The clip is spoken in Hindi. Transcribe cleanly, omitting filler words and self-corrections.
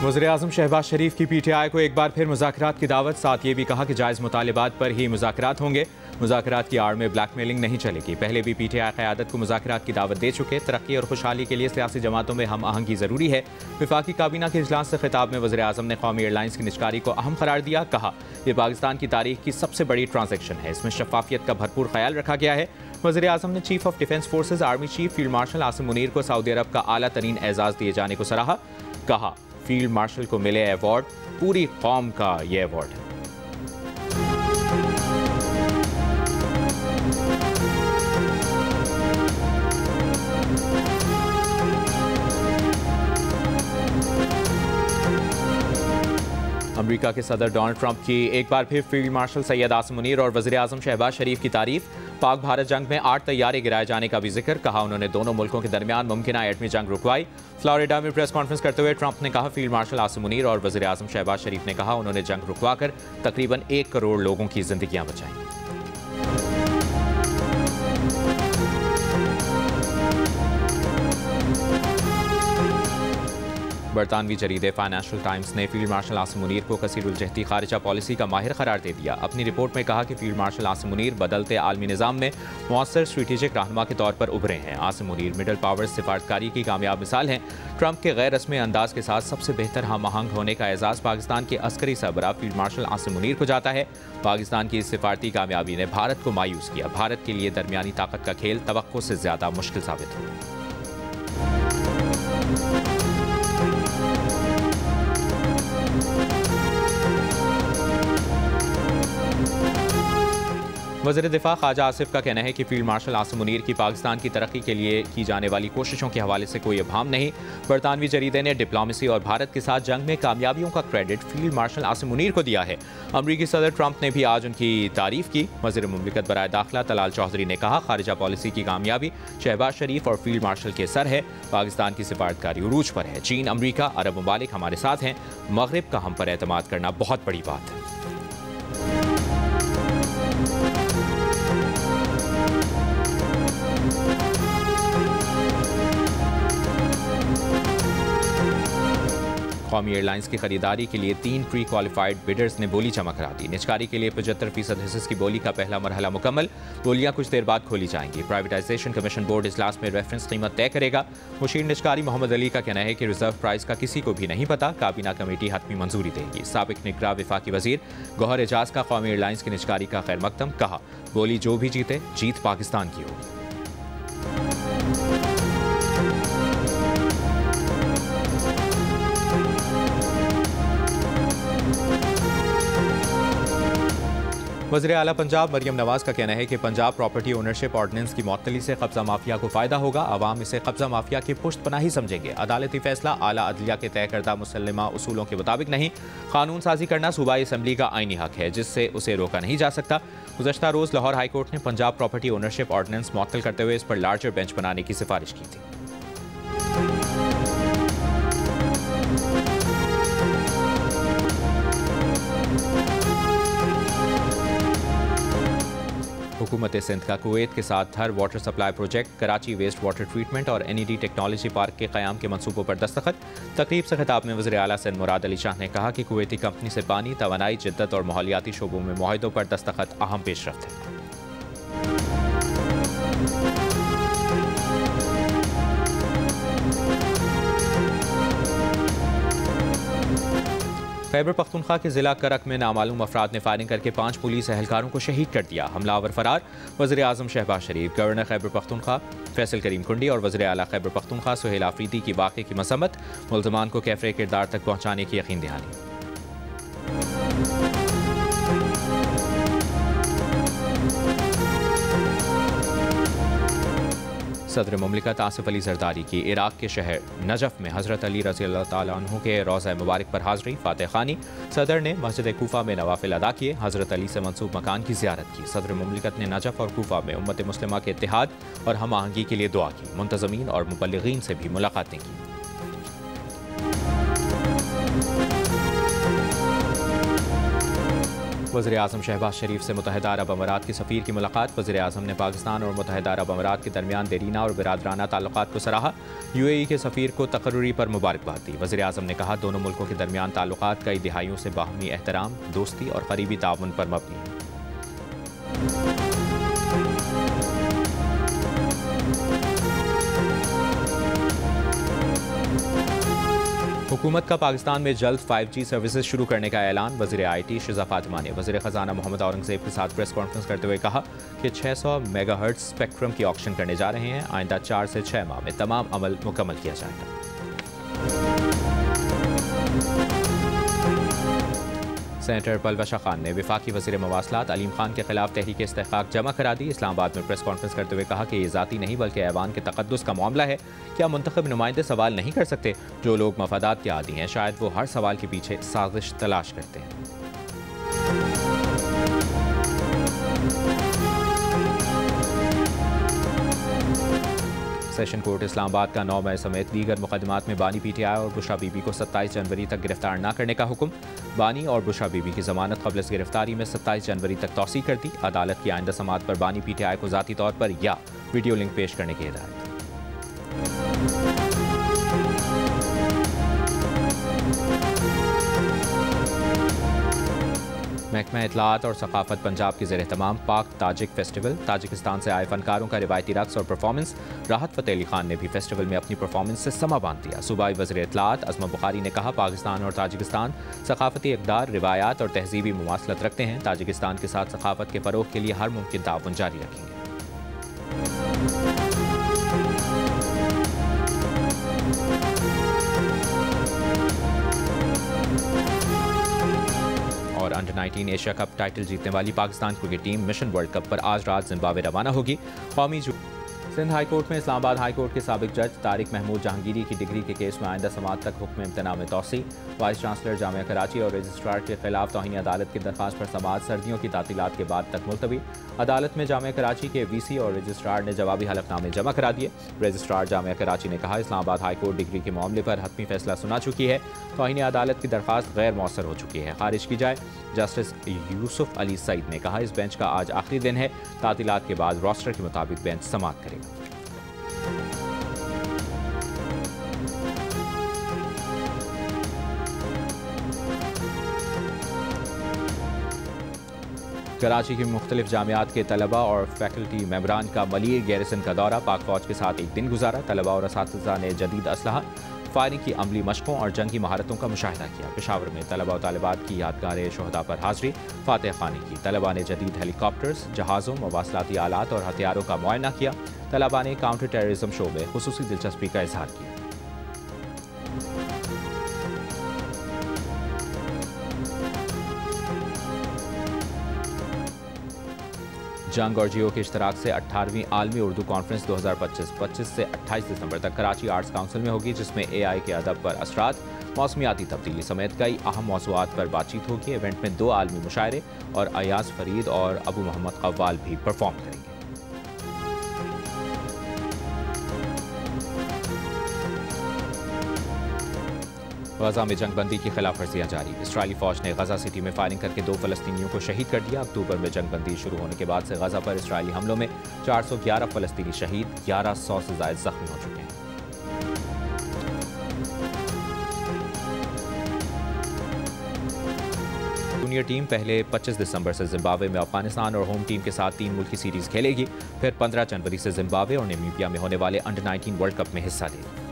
वज़ीर-ए-आज़म शहबाज शरीफ की PTI को एक बार फिर मुज़ाकरात की दावत। साथ ये भी कहा कि जायज़ मुतालिबात पर ही मुज़ाकरात होंगे। मुज़ाकरात की आड़ में ब्लैकमेलिंग नहीं चलेगी। पहले भी PTI क़यादत को मुज़ाकरात की दावत दे चुके। तरक्की और खुशहाली के लिए सियासी जमातों में हम आहंगी ज़रूरी है। वफाकी काबीना के इजलास से खिताब में वज़ीर-ए-आज़म ने कौमी एयरलाइंस की निजकारी को अहम करार दिया। कहा, यह पाकिस्तान की तारीख की सबसे बड़ी ट्रांजैक्शन है। इसमें शफाफियत का भरपूर ख्याल रखा गया है। वज़ीर-ए-आज़म ने chief of defence forces army chief field marshal Asim Munir को सऊदी अरब का आला तरीन एजाज़ दिए जाने को सराहा। कहा, फील्ड मार्शल को मिले अवार्ड पूरी कौम का ये अवार्ड है। अमेरिका के सदर डोनाल्ड ट्रंप की एक बार फिर फील्ड मार्शल सैयद आसिम मुनीर और वज़ीर-ए-आज़म शहबाज शरीफ की तारीफ। पाक भारत जंग में 8 तैयारे गिराए जाने का भी जिक्र। कहा, उन्होंने दोनों मुल्कों के दरमियान मुमकिन एटमी जंग रुकवाई। फ्लोरिडा में प्रेस कॉन्फ्रेंस करते हुए ट्रंप ने कहा, फील्ड मार्शल आसिम मुनीर और वज़ीर-ए-आज़म शहबाज शरीफ ने कहा, उन्होंने जंग रुकवाकर तकरीबन 1 करोड़ लोगों की जिंदगियां बचाई। बरतानवी जरीदे फाइनेंशियल टाइम्स ने फील्ड मार्शल आसिम मुनीर को कसीरुल जहती खारिजा पॉलिसी का माहिर करार दे दिया। अपनी रिपोर्ट में कहा कि फील्ड मार्शल आसिम मुनीर बदलते आलमी निज़ाम में मौसर स्ट्रेटेजिक रहनुमा के तौर पर उभरे हैं। आसिम मुनीर मिडल पावर सिफारतकारी की कामयाब मिसाल हैं। ट्रंप के गैर रस्मी अंदाज के साथ सबसे बेहतर हम आहंग होने का एजाज़ पाकिस्तान के अस्करी सरबराह फील्ड मार्शल आसिम मुनीर को जाता है। पाकिस्तान की इस सिफारती कामयाबी ने भारत को मायूस किया। भारत के लिए दरमियानी ताकत का खेल तवक्को से ज़्यादा मुश्किल साबित हुआ। वज़ीर दिफा ख्वाजा आसिफ का कहना है कि फील्ड मार्शल आसिम मुनीर की पाकिस्तान की तरक्की के लिए की जाने वाली कोशिशों के हवाले से कोई अभाम नहीं। बरतानवी जरीदे ने डिप्लोमेसी और भारत के साथ जंग में कामयाबियों का credit field marshal Asim Munir को दिया है। अमरीकी सदर ट्रंप ने भी आज उनकी तारीफ की। वज़ीर मुमलिकत बराए दाखिला तलाल चौधरी ने कहा, खारिजा पॉलिसी की कामयाबी शहबाज शरीफ और फील्ड मार्शल के सर है। पाकिस्तान की सिफारतकारी उरूज पर है। चीन, अमरीका, अरब ममालिक हमारे साथ हैं। मगरिब का हम पर एतमाद करना बहुत बड़ी बात है। कौमी एयरलाइंस की खरीदारी के लिए 3 प्री क्वालिफाइड बिडर्स ने बोली जमा करा दी। निजकारी के लिए 75% हिस्से की बोली का पहला मरहला मुकम्मल। बोलियां कुछ देर बाद खोली जाएंगी। प्राइवेटाइजेशन कमीशन बोर्ड इजलास में रेफरेंस कीमत तय करेगा। मुशीर निजकारी मोहम्मद अली का कहना है कि रिजर्व प्राइस का किसी को भी नहीं पता। काबीना कमेटी हतमी मंजूरी देगी। साबिक निगरान वफाकी वजीर गौहर एजाज का कौमी एयरलाइंस की निजकारी का खैर मकदम। कहा, बोली जो भी जीते, जीत पाकिस्तान की होगी। वज़ीर आला पंजाब मरियम नवाज का कहना है कि पंजाब प्रॉपर्टी ओनरशिप ऑर्डिनेंस की मअतली से कब्जा माफिया को फायदा होगा। आवाम इसे कब्जा माफिया की पुष्ट पनाही समझेंगे। अदालती फैसला आला अदलिया के तय करदा मुसल्लमा उसूलों के मुताबिक नहीं। कानून साजी करना सूबाई असम्बली का आईनी हक है, जिससे उसे रोका नहीं जा सकता। गुज़श्ता रोज़ लाहौर हाई कोर्ट ने पंजाब प्रॉपर्टी ओनरशिप ऑर्डिनेंस मुअत्तल करते हुए इस पर लार्जर बेंच बनाने की सिफारिश की थी। हुकूमत सिंध का कुवैत के साथ Thar water supply project, Karachi waste water treatment और NED टेक्नोलॉजी पार्क के क़याम के मंसूबों पर दस्तखत। तकरीब से खिताब में वज़ीर आला सिंध मुराद अली शाह ने कहा कि कुवैती कंपनी से पानी, तवानाई, जिद्दत और माहौलियाती शोबों में मुआहिदों पर दस्तखत अहम पेशरफ्त है। खैबर पख्तूनख्वा के जिला करक में नामालूम अफराद ने फायरिंग करके 5 पुलिस एहलकारों को शहीद कर दिया। हमलावर फरार। वज़ीर-ए-आज़म शहबाज शरीफ, गवर्नर खैबर पख्तूनख्वा फैसल करीम कुंडी और वज़ीर आला खैबर पख्तूनख्वा सुहेल आफरीदी की वाक़े की मसम्मत। मुल्ज़मान को कैफ़रे किरदार तक पहुँचाने की यकीन दहानी। सदर मुमलिकत आसिफ अली जरदारी की इराक के शहर नजफ में हज़रत अली रज़ी अल्लाह तआला अन्हु के रोज़ा मुबारक पर हाज़री फातह खानी। सदर ने मस्जिद कूफा में नवाफिल अदा किए। हज़रत अली से मंसूब मकान की ज़ियारत की। सदर मुमलिकत ने नजफ और कूफा में उम्मत मुस्लिमा के इत्तेहाद और हम आहंगी के लिए दुआ की। मुंतज़मीन और मुबल्लिगीन से भी मुलाकातें की। वज़ीर आज़म शहबाज शरीफ से मुत्तहिदा अरब अमारात के सफ़ीर की मुलाकात। वज़ीर आज़म ने पाकिस्तान और मुत्तहिदा अरब अमारात के दरमियान देरीना और बिरादराना ताल्लुकात को सराहा। UAE के सफ़ीर को तकर्रुरी पर मुबारकबाद दी। वज़ीर आज़म ने कहा, दोनों मुल्कों के दरमियान ताल्लुकात कई दिहाइयों से बाहमी एहतराम, दोस्ती और करीबी ताउन पर मबनी है। हुकूमत का पाकिस्तान में जल्द 5G सर्विसेज शुरू करने का ऐलान। वज़ीर IT शिज़ा फातिमा ने वज़ीर ख़जाना मोहम्मद औरंगज़ेब के साथ प्रेस कॉन्फ्रेंस करते हुए कहा कि 600 मेगाहर्ट्ज़ स्पेक्ट्रम की ऑक्शन करने जा रहे हैं। आइंदा 4 से 6 माह में तमाम अमल मुकम्मल किया जाएगा। सेनेटर पलवशा खान ने वफाकी वज़ीर मवासलात अलीम खान के खिलाफ तहरीक इस्तेहकाक जमा करा दी। इस्लामाबाद में प्रेस कॉन्फ्रेंस करते हुए कहा कि ये ज़ाती नहीं बल्कि ऐवान के तक़द्दुस का मामला है। क्या मुंतखब नुमाइंदे सवाल नहीं कर सकते? जो लोग मफादात के आदी हैं, शायद वो हर सवाल के पीछे साजिश तलाश करते हैं। सेशन कोर्ट इस्लामाबाद का 9 मई समेत दीगर मुकदमात में बानी PTI और बुशरा बीबी को 27 जनवरी तक गिरफ्तार न करने का हुक्म। बानी और बुशरा बीबी की जमानत क़ब्ल गिरफ्तारी में 27 जनवरी तक तौसी कर दी। अदालत की आइंदा समाअत पर बानी PTI को ज़ाती तौर पर या वीडियो लिंक पेश करने की हिदायत। महकमा इत्तलाआत और सकाफत पंजाब के ज़ेर तमाम पाक ताजिक फेस्टिवल। ताजिकिस्तान से आए फनकारों का रिवायती रक्स और परफॉर्मेंस। राहत फ़तेह अली खान ने भी फेस्टिवल में अपनी परफॉर्मेंस से समा बांध दिया। सूबाई वज़ीर इत्तलाआत अज़मा बुखारी ने कहा, पाकिस्तान और ताजिकिस्तान सकाफती इक़दार, रिवायात और तहजीबी मुमासलत रखते हैं। ताजिकिस्तान के साथ सकाफत के फ़रोग़ के लिए हर मुमकिन ताउन जारी रखेंगे। और अंडर 19 एशिया कप टाइटल जीतने वाली Pakistan cricket team mission world cup पर आज रात जिम्बाब्वे रवाना होगी। कौमी सिंध हाई कोर्ट में इस्लामाबाद हाई कोर्ट के साबिक जज तारिक महमूद जहांगीरी की डिग्री के केस में आइंदा समाअत तक हुक्म इम्तना में तौसी। वाइस चांसलर जामिया कराची और रजिस्ट्रार के खिलाफ तौहीन अदालत की दरख्वास्त पर समाअत सर्दियों की तातीलात के बाद तक मुलतवी। अदालत में जामिया कराची के VC और रजिस्ट्रार ने जवाबी हलफनामे जमा करा दिए। रजिस्ट्रार जामिया कराची ने कहा, इस्लामाबाद हाई कोर्ट डिग्री के मामले पर हतमी फैसला सुना चुकी है। तौहीन अदालत की दरख्वास्त गैर मौसर हो चुकी है, खारिज की जाए। जस्टिस यूसुफ अली सईद ने कहा, इस बेंच का आज आखिरी दिन है। तातीलात के बाद रोस्टर के मुताबिक बेंच समाअत करेगा। कराची की मुख्तलिफ जामियात के तलबा और फैकल्टी मेंबरान का मलिर गैरिसन का दौरा। पाक फौज के साथ एक दिन गुजारा। तलबा और असातिज़ा ने जदीद असलहा, फायरिंग की अमली मशकों और जंगी महारतों का मुशाहिदा किया। पेशावर में तलबा और तालिबात की यादगार शोहदा पर हाजिरी, फातह खानी की। तलबा ने जदीद हेलीकॉप्टर्स, जहाज़ों, मवासलाती आलात और हथियारों का मुआयना किया। तलबा ने काउंटर टेररिज्म शो में खुसूसी दिलचस्पी का इजहार किया। जंग और जियो के इश्तराक से 18वीं आलमी उर्दू कॉन्फ्रेंस 2025 25 से 28 दिसंबर तक कराची आर्ट्स काउंसिल में होगी, जिसमें AI के अदब पर असरात, मौसमियाती तब्दीली समेत कई अहम मौज़ूआत पर बातचीत होगी। इवेंट में 2 आलमी मुशायरे और अयाज फरीद और अबू मोहम्मद कव्वाल भी परफॉर्म करेंगे। गजा में जंगबंदी की खिलाफ वर्जियाँ जारी। इसराइली फौज ने गजा सिटी में फायरिंग करके 2 फ़लस्तीनियों को शहीद कर दिया। अक्टूबर में जंगबंदी शुरू होने के बाद से गजा पर इसराइली हमलों में 411 फ़लस्तीनी शहीद, 1100 से ज़ायद जख्मी हो चुके हैं। जूनियर टीम पहले 25 दिसंबर से जिम्बाब्वे में अफगानिस्तान और होम टीम के साथ 3 मुल्की सीरीज़ खेलेगी। फिर 15 जनवरी से जिम्बाब्वे और नामीबिया में होने वाले अंडर 19 वर्ल्ड कप में हिस्सा लेगी।